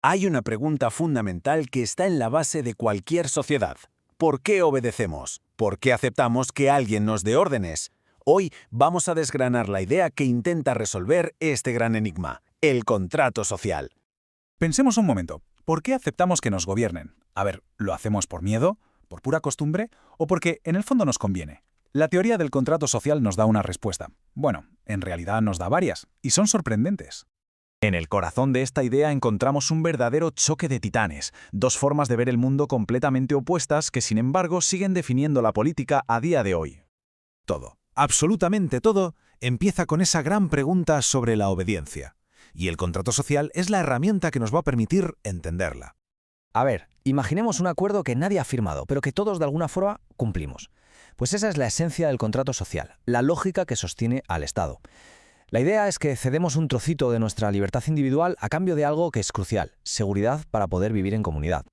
Hay una pregunta fundamental que está en la base de cualquier sociedad. ¿Por qué obedecemos? ¿Por qué aceptamos que alguien nos dé órdenes? Hoy vamos a desgranar la idea que intenta resolver este gran enigma, el contrato social. Pensemos un momento. ¿Por qué aceptamos que nos gobiernen? A ver, ¿lo hacemos por miedo, por pura costumbre o porque en el fondo nos conviene? La teoría del contrato social nos da una respuesta. Bueno, en realidad nos da varias, y son sorprendentes. En el corazón de esta idea encontramos un verdadero choque de titanes, dos formas de ver el mundo completamente opuestas que sin embargo siguen definiendo la política a día de hoy. Todo, absolutamente todo, empieza con esa gran pregunta sobre la obediencia. Y el contrato social es la herramienta que nos va a permitir entenderla. A ver, imaginemos un acuerdo que nadie ha firmado, pero que todos de alguna forma cumplimos. Pues esa es la esencia del contrato social, la lógica que sostiene al Estado. La idea es que cedemos un trocito de nuestra libertad individual a cambio de algo que es crucial, seguridad para poder vivir en comunidad.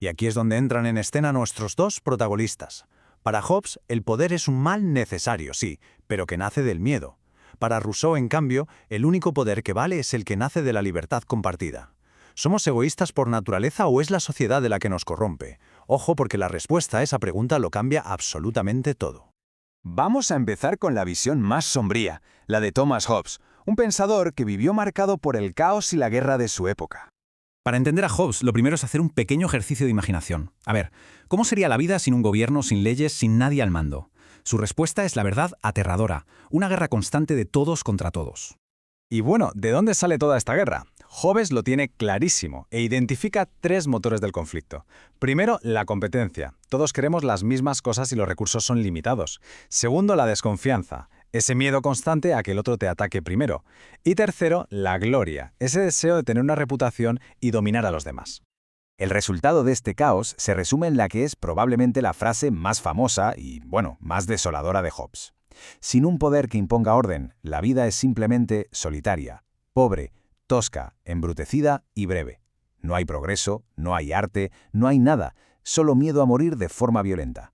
Y aquí es donde entran en escena nuestros dos protagonistas. Para Hobbes, el poder es un mal necesario, sí, pero que nace del miedo. Para Rousseau, en cambio, el único poder que vale es el que nace de la libertad compartida. ¿Somos egoístas por naturaleza o es la sociedad de la que nos corrompe? Ojo, porque la respuesta a esa pregunta lo cambia absolutamente todo. Vamos a empezar con la visión más sombría, la de Thomas Hobbes, un pensador que vivió marcado por el caos y la guerra de su época. Para entender a Hobbes, lo primero es hacer un pequeño ejercicio de imaginación. A ver, ¿cómo sería la vida sin un gobierno, sin leyes, sin nadie al mando? Su respuesta es la verdad aterradora, una guerra constante de todos contra todos. Y bueno, ¿de dónde sale toda esta guerra? Hobbes lo tiene clarísimo e identifica tres motores del conflicto. Primero, la competencia. Todos queremos las mismas cosas y los recursos son limitados. Segundo, la desconfianza. Ese miedo constante a que el otro te ataque primero. Y tercero, la gloria. Ese deseo de tener una reputación y dominar a los demás. El resultado de este caos se resume en la que es probablemente la frase más famosa y, bueno, más desoladora de Hobbes. Sin un poder que imponga orden, la vida es simplemente solitaria, pobre, tosca, embrutecida y breve. No hay progreso, no hay arte, no hay nada, solo miedo a morir de forma violenta.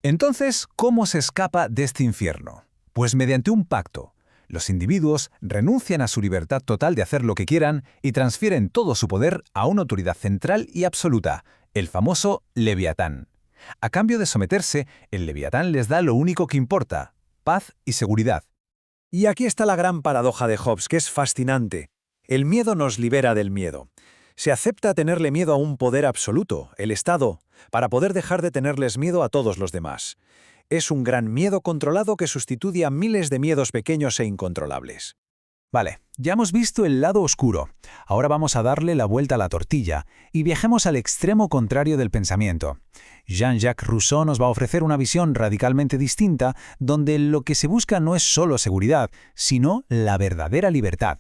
Entonces, ¿cómo se escapa de este infierno? Pues mediante un pacto. Los individuos renuncian a su libertad total de hacer lo que quieran y transfieren todo su poder a una autoridad central y absoluta, el famoso Leviatán. A cambio de someterse, el Leviatán les da lo único que importa: paz y seguridad. Y aquí está la gran paradoja de Hobbes, que es fascinante. El miedo nos libera del miedo. Se acepta tenerle miedo a un poder absoluto, el Estado, para poder dejar de tenerles miedo a todos los demás. Es un gran miedo controlado que sustituye a miles de miedos pequeños e incontrolables. Vale, ya hemos visto el lado oscuro. Ahora vamos a darle la vuelta a la tortilla y viajemos al extremo contrario del pensamiento. Jean-Jacques Rousseau nos va a ofrecer una visión radicalmente distinta, donde lo que se busca no es solo seguridad, sino la verdadera libertad.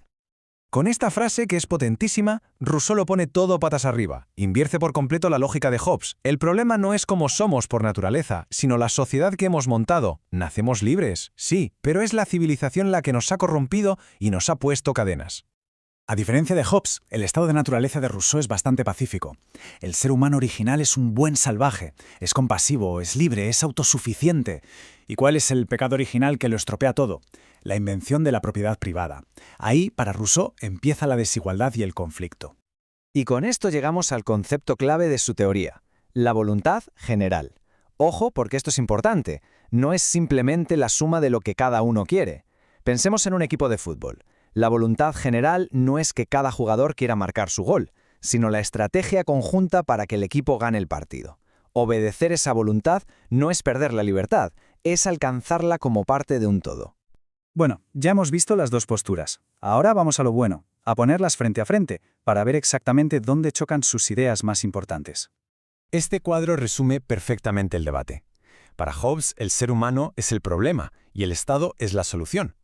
Con esta frase, que es potentísima, Rousseau lo pone todo patas arriba. Invierte por completo la lógica de Hobbes. El problema no es cómo somos por naturaleza, sino la sociedad que hemos montado. Nacemos libres, sí, pero es la civilización la que nos ha corrompido y nos ha puesto cadenas. A diferencia de Hobbes, el estado de naturaleza de Rousseau es bastante pacífico. El ser humano original es un buen salvaje, es compasivo, es libre, es autosuficiente. ¿Y cuál es el pecado original que lo estropea todo? La invención de la propiedad privada. Ahí, para Rousseau, empieza la desigualdad y el conflicto. Y con esto llegamos al concepto clave de su teoría, la voluntad general. Ojo, porque esto es importante, no es simplemente la suma de lo que cada uno quiere. Pensemos en un equipo de fútbol. La voluntad general no es que cada jugador quiera marcar su gol, sino la estrategia conjunta para que el equipo gane el partido. Obedecer esa voluntad no es perder la libertad, es alcanzarla como parte de un todo. Bueno, ya hemos visto las dos posturas. Ahora vamos a lo bueno, a ponerlas frente a frente, para ver exactamente dónde chocan sus ideas más importantes. Este cuadro resume perfectamente el debate. Para Hobbes, el ser humano es el problema y el Estado es la solución.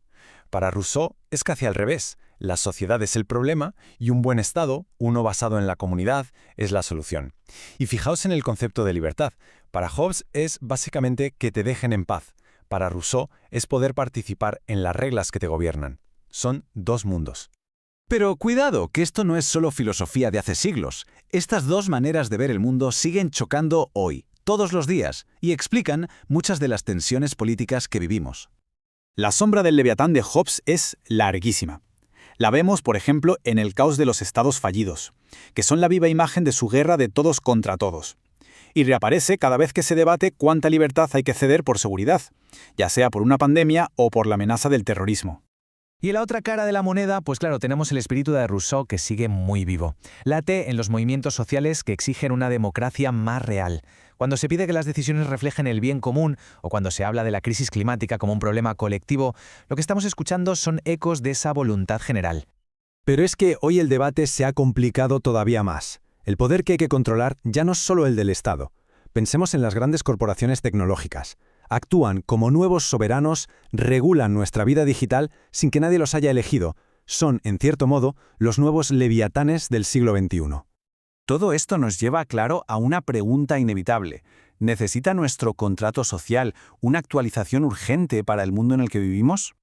Para Rousseau es casi al revés. La sociedad es el problema y un buen Estado, uno basado en la comunidad, es la solución. Y fijaos en el concepto de libertad. Para Hobbes es básicamente que te dejen en paz. Para Rousseau es poder participar en las reglas que te gobiernan. Son dos mundos. Pero cuidado, que esto no es solo filosofía de hace siglos. Estas dos maneras de ver el mundo siguen chocando hoy, todos los días, y explican muchas de las tensiones políticas que vivimos. La sombra del Leviatán de Hobbes es larguísima. La vemos, por ejemplo, en el caos de los estados fallidos. que son la viva imagen de su guerra de todos contra todos. Y reaparece cada vez que se debate cuánta libertad hay que ceder por seguridad, ya sea por una pandemia o por la amenaza del terrorismo. Y en la otra cara de la moneda, pues claro, tenemos el espíritu de Rousseau que sigue muy vivo. Late en los movimientos sociales que exigen una democracia más real. Cuando se pide que las decisiones reflejen el bien común o cuando se habla de la crisis climática como un problema colectivo, lo que estamos escuchando son ecos de esa voluntad general. Pero es que hoy el debate se ha complicado todavía más. El poder que hay que controlar ya no es solo el del Estado. Pensemos en las grandes corporaciones tecnológicas. Actúan como nuevos soberanos, regulan nuestra vida digital sin que nadie los haya elegido. Son, en cierto modo, los nuevos leviatanes del siglo XXI. Todo esto nos lleva, claro, a una pregunta inevitable. ¿Necesita nuestro contrato social una actualización urgente para el mundo en el que vivimos?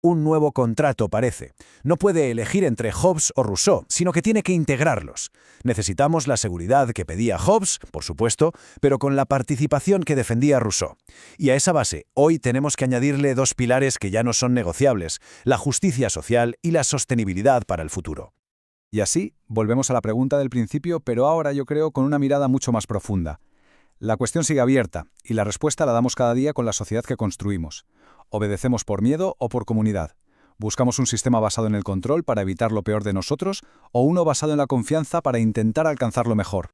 Un nuevo contrato, parece. No puede elegir entre Hobbes o Rousseau, sino que tiene que integrarlos. Necesitamos la seguridad que pedía Hobbes, por supuesto, pero con la participación que defendía Rousseau. Y a esa base, hoy tenemos que añadirle dos pilares que ya no son negociables: la justicia social y la sostenibilidad para el futuro. Y así, volvemos a la pregunta del principio, pero ahora yo creo con una mirada mucho más profunda. La cuestión sigue abierta, y la respuesta la damos cada día con la sociedad que construimos. ¿Obedecemos por miedo o por comunidad? ¿Buscamos un sistema basado en el control para evitar lo peor de nosotros o uno basado en la confianza para intentar alcanzar lo mejor?